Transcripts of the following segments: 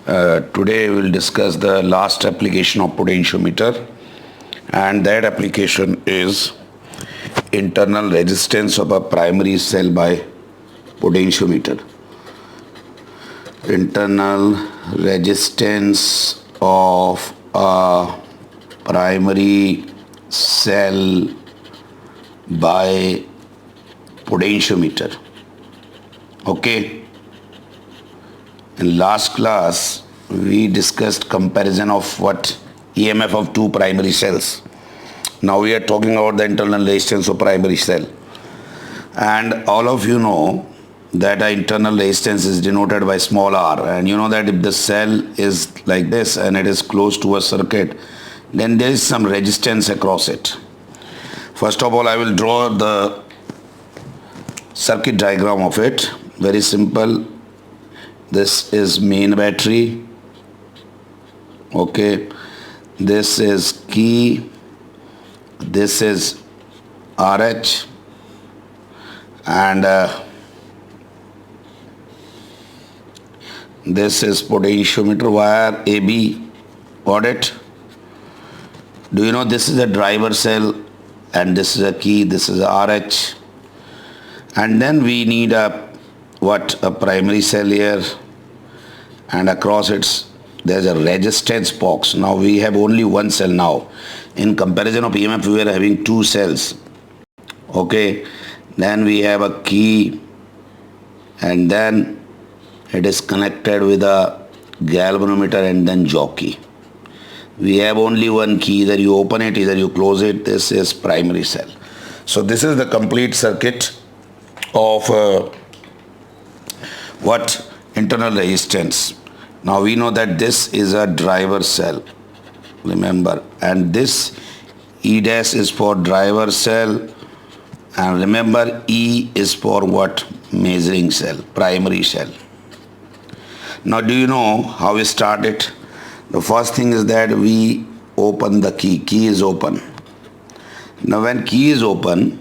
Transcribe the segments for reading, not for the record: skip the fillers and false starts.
Today we will discuss the last application of potentiometer, and that application is internal resistance of a primary cell by potentiometer. Internal resistance of a primary cell by potentiometer. Okay. In last class, we discussed comparison of what EMF of two primary cells. Now we are talking about the internal resistance of primary cell. And all of you know that our internal resistance is denoted by small r. And you know that if the cell is like this and it is close to a circuit, then there is some resistance across it. First of all, I will draw the circuit diagram of it. Very simple. This is main battery. Okay. This is key. This is RH. And this is potentiometer wire AB. Got it? Do you know this is a driver cell and this is a key, this is a RH. And then we need a primary cell here, and across there's a resistance box. Now we have only one cell now. In comparison of EMF, we are having two cells. Okay. Then we have a key, and then it is connected with a galvanometer and then jockey. We have only one key. Either you open it, either you close it. This is primary cell. So this is the complete circuit of internal resistance. Now we know that this is a driver cell, remember, and this E dash is for driver cell, and remember E is for what? Measuring cell, primary cell. Now do you know how we start it? The first thing is that we open the key is open. Now when key is open,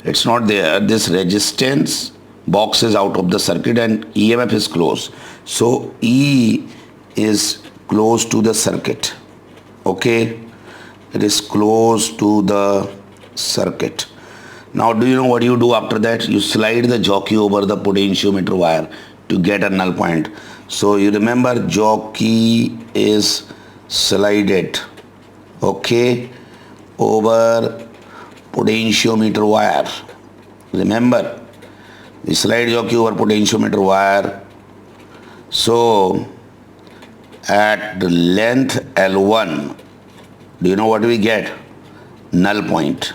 it's not there, this resistance box is out of the circuit and EMF is closed. So E is close to the circuit. Okay. It is close to the circuit. Now do you know what you do after that? You slide the jockey over the potentiometer wire to get a null point. So you remember jockey is slided, okay, over potentiometer wire. Remember, we slide jockey over potentiometer wire. So at the length L1, do you know what we get? Null point.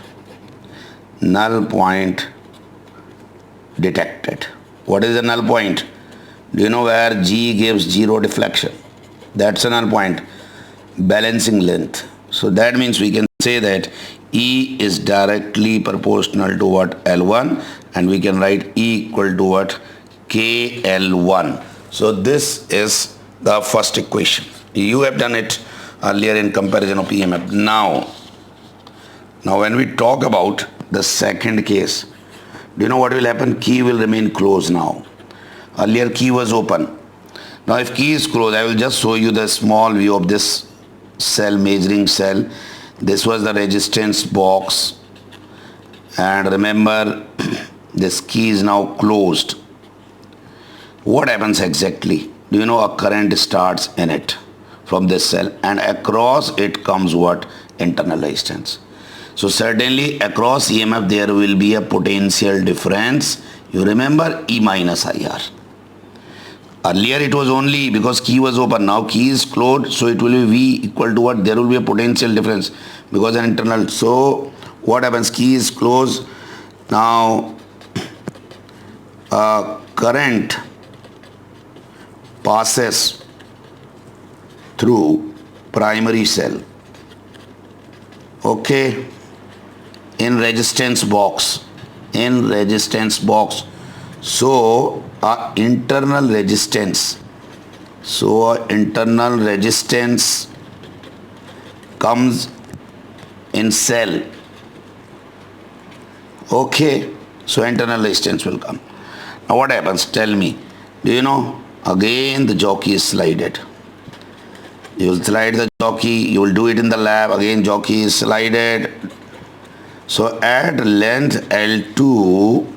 Null point detected. What is the null point? Do you know where G gives zero deflection? That's a null point. Balancing length. So that means we can say that E is directly proportional to what? L1, and we can write E equal to what? KL1. So this is the first equation. You have done it earlier in comparison of EMF. Now when we talk about the second case, do you know what will happen? Key will remain closed now. Earlier key was open. Now if key is closed, I will just show you the small view of this cell, measuring cell. This was the resistance box, and remember this key is now closed. What happens exactly? Do you know a current starts in it from this cell, and across it comes what? Internal resistance. So certainly across EMF there will be a potential difference. You remember E minus IR. Earlier it was only because key was open. Now key is closed, so it will be V equal to what? There will be a potential difference because an internal. So what happens? Key is closed. Now current passes through primary cell. Okay. In resistance box. So internal resistance comes in cell. Okay, so internal resistance will come. Now what happens? Tell me. Do you know Again the jockey is slided. You will slide the jockey, you will do it in the lab, again jockey is slided. So at length L2,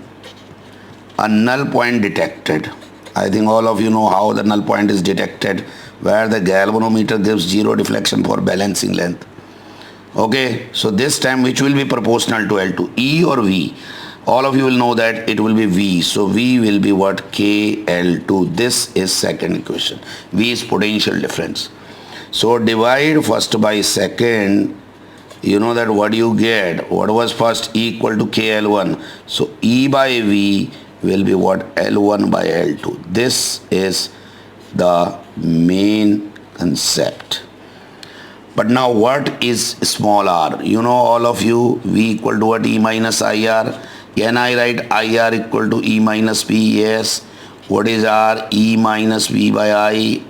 a null point detected. I think all of you know how the null point is detected, where the galvanometer gives zero deflection for balancing length. Okay, so this time which will be proportional to L2, E or V? All of you will know that it will be V. So V will be what? KL2. This is second equation. V is potential difference. So divide first by second. You know that what you get? What was first? E equal to KL1. So E by V will be what? L1 by L2. This is the main concept. But now what is small r? You know all of you, V equal to what? E minus IR. Can I write IR equal to E minus P? Yes. What is R? E minus V by I.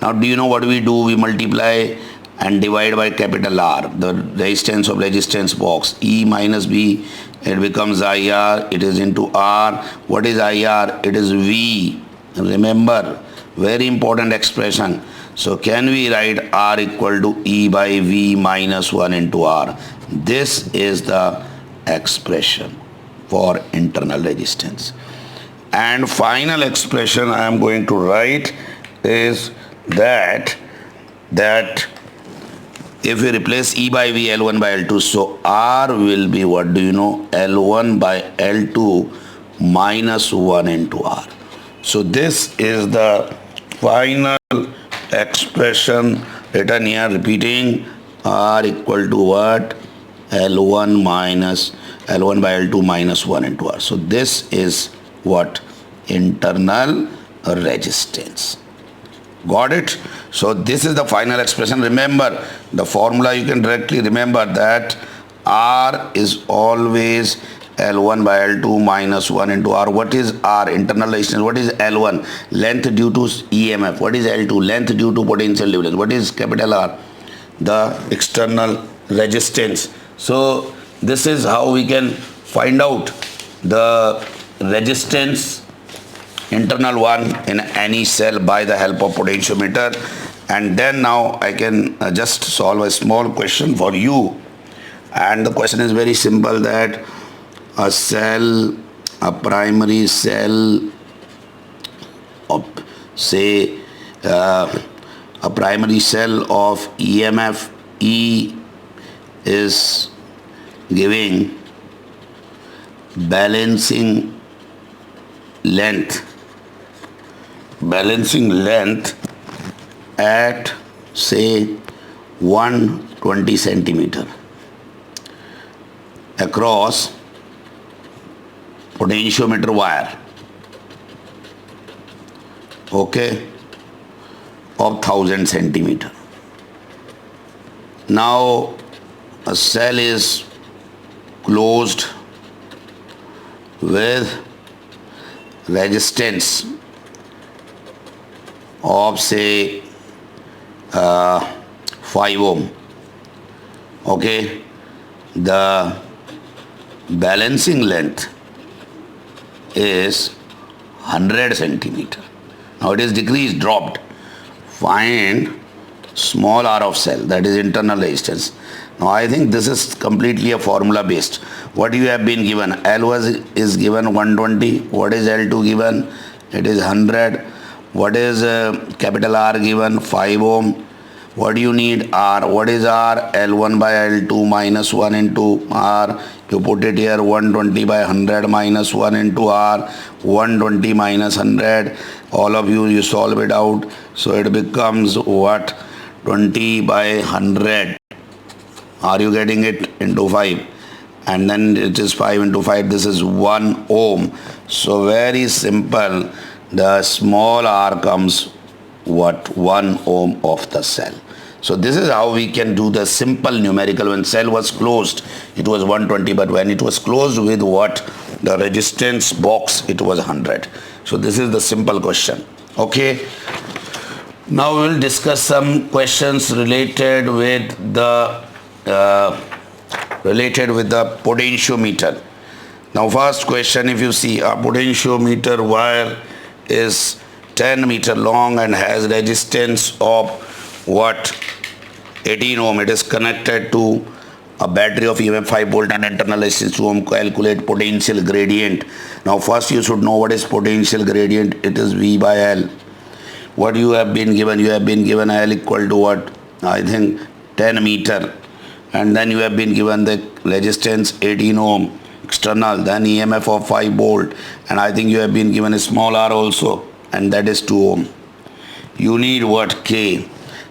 Now do you know what we do? We multiply and divide by capital R, the resistance of resistance box. E minus B, it becomes IR, it is into R. What is IR? It is V. Remember, very important expression. So can we write R equal to E by V minus 1 into R? This is the expression for internal resistance. And final expression I am going to write is that if we replace E by V, L1 by L2, so R will be what do you know? L1 by L2 minus 1 into R. So this is the final expression written here, repeating R equal to what? L1 by L2 minus 1 into R. So this is what? Internal resistance. Got it? So this is the final expression. Remember the formula, you can directly remember that R is always L1 by L2 minus 1 into R. What is R? Internal resistance. What is L1? Length due to EMF. What is L2? Length due to potential difference. What is capital R? The external resistance. So this is how we can find out the resistance, internal one, in any cell by the help of potentiometer. And then now I can just solve a small question for you. And the question is very simple, that a cell, a primary cell of say a primary cell of EMF E is giving balancing length at say 120 centimeter across potentiometer wire, okay, of 1000 centimeter. Now a cell is closed with resistance of say 5 ohm. Okay, the balancing length is 100 centimeter. Now it is decreased, dropped. Find small r of cell, that is internal resistance. Now I think this is completely a formula based. What you have been given? L is given 120. What is L2 given? It is 100. What is capital R given? 5 ohm. What do you need? R. What is R? L1 by L2 minus 1 into R. You put it here, 120 by 100 minus 1 into R. 120 minus 100. All of you solve it out. So it becomes what? 20 by 100. Are you getting it? Into 5. And then it is 5 into 5. This is 1 ohm. So very simple. The small r comes what? 1 ohm of the cell. So this is how we can do the simple numerical. When cell was closed, it was 120, but when it was closed with what? The resistance box, it was 100. So this is the simple question. Okay. Now we will discuss some questions related with the potentiometer. Now first question, if you see a potentiometer wire is 10 meter long and has resistance of what? 18 ohm. It is connected to a battery of EMF 5 volt and internal resistance 2 ohm. Calculate potential gradient. Now first you should know what is potential gradient. It is V by L. What you have been given? You have been given L equal to what? I think 10 meter. And then you have been given the resistance 18 ohm external, then EMF of 5 volt, and I think you have been given a small r also, and that is 2 ohm. You need what? K,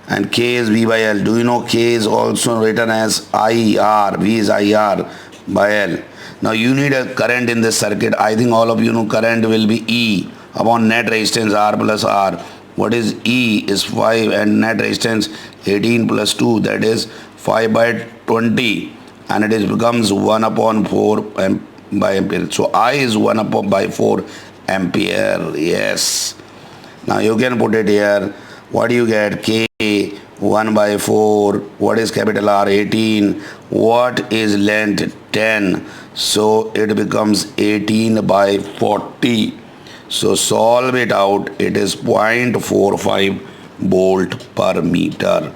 and K is V by L. Do you know K is also written as IR? V is IR by L. Now you need a current in this circuit. I think all of you know current will be E upon net resistance R plus R. What is E is 5 and net resistance 18 plus 2, that is 5 by 20, and it is becomes 1 upon 4 by ampere. So I is 1 upon by 4 ampere. Yes. Now you can put it here. What do you get? K 1 by 4. What is capital R? 18. What is length? 10. So it becomes 18 by 40. So solve it out. It is 0.45 volt per meter.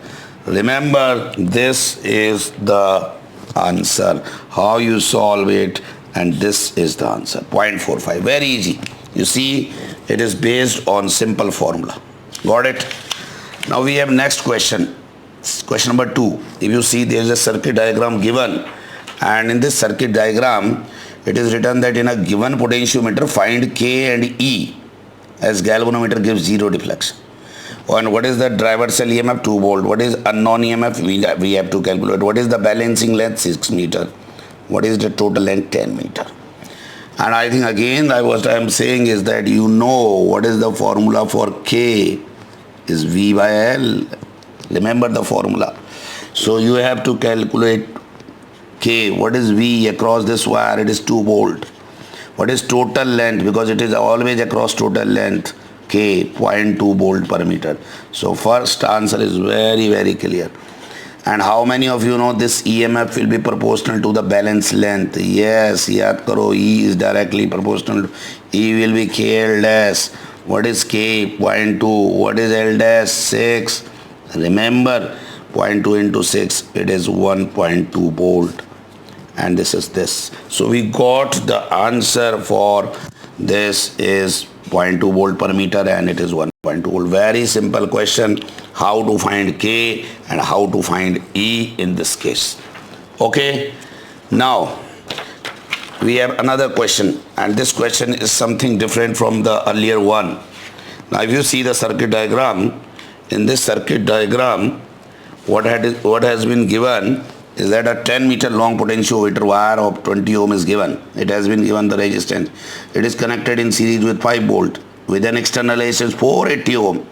Remember, this is the answer. How you solve it, and this is the answer. 0.45. Very easy. You see, it is based on simple formula. Got it? Now we have next question. Question number 2. If you see, there is a circuit diagram given, and in this circuit diagram, it is written that in a given potentiometer, find K and E as galvanometer gives 0 deflection. And what is the driver cell EMF? 2 volt. What is unknown EMF? We have to calculate. What is the balancing length? 6 meter. What is the total length? 10 meter. And I think again, what I am saying is that you know what is the formula for K is V by L. Remember the formula. So you have to calculate K. What is V across this wire? It is 2 volt. What is total length? Because it is always across total length. K 0.2 volt per meter. So first answer is very, very clear. And how many of you know this EMF will be proportional to the balance length? Yes, yaad karo, E is directly proportional. E will be KL dash. What is K? 0.2. What is L dash? 6. Remember, 0.2 into 6, it is 1.2 volt. And this is this. So we got the answer for this is 0.2 volt per meter, and it is 1.2 volt. Very simple question. How to find K and how to find E in this case. Okay. Now we have another question, and this question is something different from the earlier one. Now if you see the circuit diagram, in this circuit diagram, what has been given is that a 10 meter long potentiometer wire of 20 ohm is given. It has been given the resistance. It is connected in series with 5 volt with an external resistance 480 ohm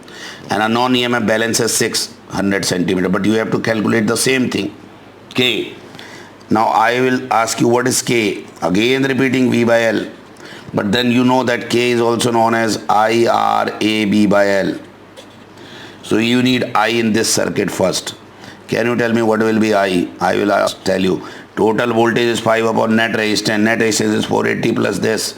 and a non-EMF balance is 600 centimeter. But you have to calculate the same thing, K. Now I will ask you what is K. Again repeating V by L. But then you know that K is also known as IRAB by L. So you need I in this circuit first. Can you tell me what will be I? I will tell you. Total voltage is 5 upon net resistance. Net resistance is 480 plus this.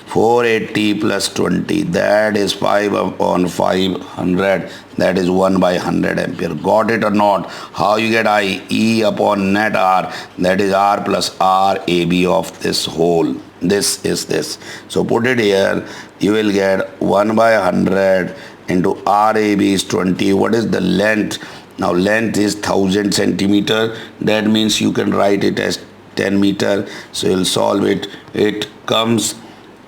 480 plus 20. That is 5 upon 500. That is 1 by 100 ampere. Got it or not? How you get I? E upon net R. That is R plus RAB of this whole. This is this. So put it here. You will get 1 by 100 into RAB is 20. What is the length? Now length is 1000 centimeter. That means you can write it as 10 meter. So you'll solve it. It comes,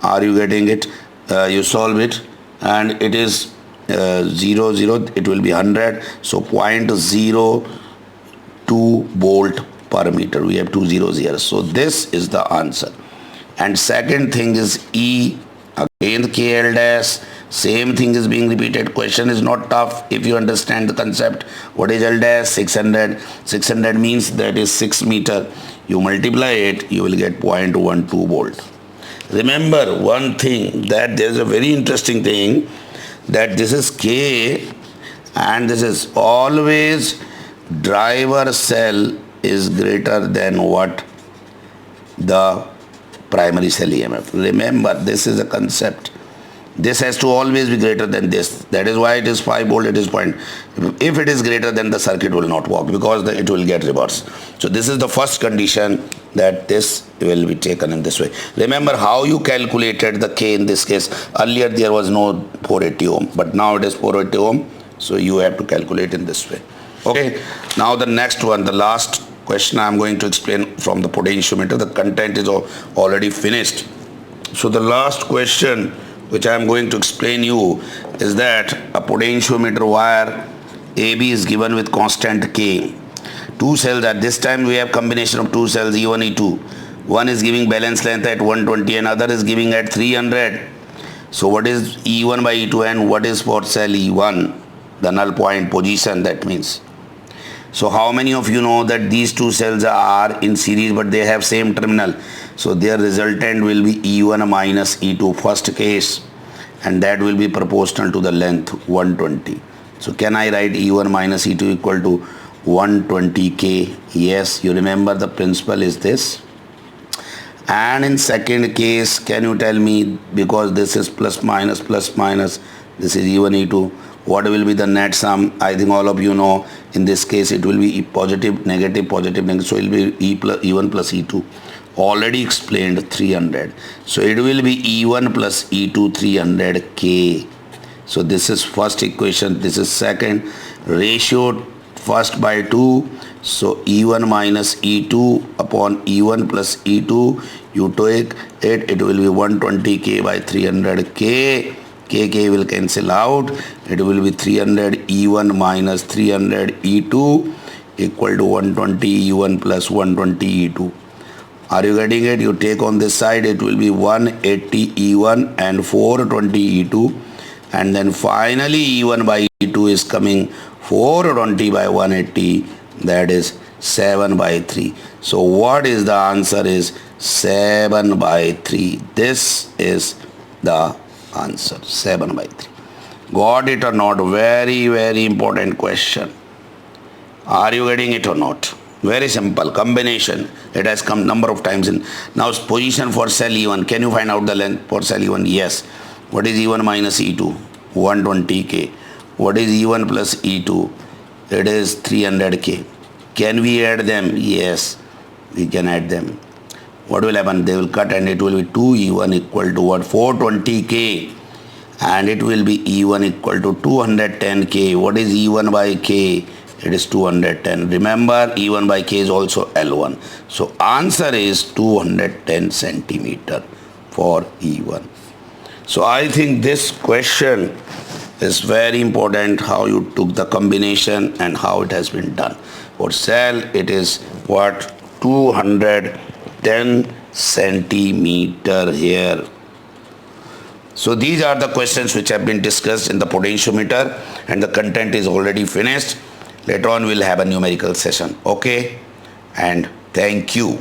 are you getting it? You solve it and it is 0, 0. It will be 100. So 0.02 volt per meter. We have 2 zeros here. So this is the answer. And second thing is E. Again KL dash. Same thing is being repeated. Question is not tough if you understand the concept. What is L dash? 600. 600 means that is 6 meter. You multiply it, you will get 0.12 volt. Remember one thing, that there is a very interesting thing, that this is K and this is always driver cell is greater than what? The primary cell EMF. Remember, this is a concept. This has to always be greater than this. That is why it is 5 volt, it is point. If it is greater, then the circuit will not work because it will get reversed. So this is the first condition, that this will be taken in this way. Remember how you calculated the K in this case. Earlier there was no 480 ohm, but now it is 480 ohm. So you have to calculate in this way. Okay. Now the next one, the last question I am going to explain from the potentiometer. The content is already finished. So the last question which I am going to explain you is that a potentiometer wire AB is given with constant K. Two cells, at this time we have combination of two cells E1, E2. One is giving balance length at 120 and other is giving at 300. So what is E1 by E2 and what is for cell E1? The null point position, that means. So how many of you know that these two cells are in series but they have same terminal? So their resultant will be E1 minus E2 first case, and that will be proportional to the length 120. So can I write E1 minus E2 equal to 120K? Yes, you remember the principle is this. And in second case, can you tell me, because this is plus minus, this is E1, E2, what will be the net sum? I think all of you know, in this case it will be positive, negative, so it will be E1 plus E2. Already explained 300. So it will be E1 plus E2 300K. So this is first equation, this is second. Ratio first by 2. So E1 minus E2 upon E1 plus E2, you take it, it will be 120K by 300K. K will cancel out. It will be 300 E1 minus 300 E2 equal to 120 E1 plus 120 E2. Are you getting it? You take on this side, it will be 180 E1 and 420 E2. And then finally E1 by E2 is coming 420 by 180. That is 7 by 3. So what is the answer is 7 by 3. This is the answer, 7 by 3. Got it or not? Very, very important question. Are you getting it or not? Very simple combination. It has come number of times in. Now position for cell E1. Can you find out the length for cell E1? Yes. What is E1 minus E2? 120K. What is E1 plus E2? It is 300K. Can we add them? Yes, we can add them. What will happen? They will cut and it will be 2E1 equal to what? 420K. And it will be E1 equal to 210K. What is E1 by K? It is 210. Remember, E1 by K is also L1. So answer is 210 centimeter for E1. So I think this question is very important, how you took the combination and how it has been done. For cell, it is what? 210 centimeter here. So these are the questions which have been discussed in the potentiometer, and the content is already finished. Later on we'll have a numerical session. Okay, and thank you.